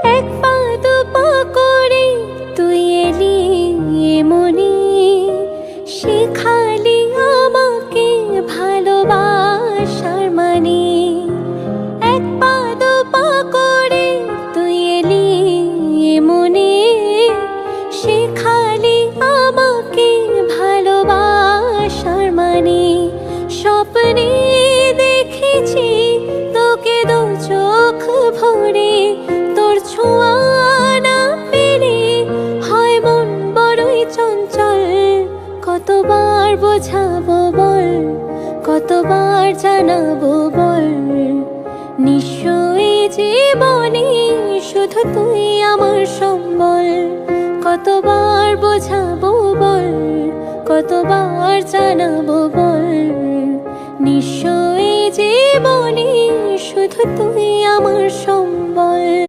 এক পা দু পা করে তুই এলি মনে, শেখালি আমাকে ভালোবাসার মানে। এক পা দু পা করে তুই এলি মনে, শেখালি আমাকে ভালোবাসার মানে। স্বপ্নে দেখেছি তোকে দু চোখ ভরে, তোর ছোঁয়া না পেলে হয় মন বড়ই চঞ্চল। কতবার বোঝাবো বল, কতবার জানাবো বল, নিশ্চয়ই জীবনে শুধু তুই আমার সম্বল। কতবার বোঝাবো বল, কতবার জানাবো বল, নিশ্চয়ই জীবনে শুধু তুই আমার সম্বল।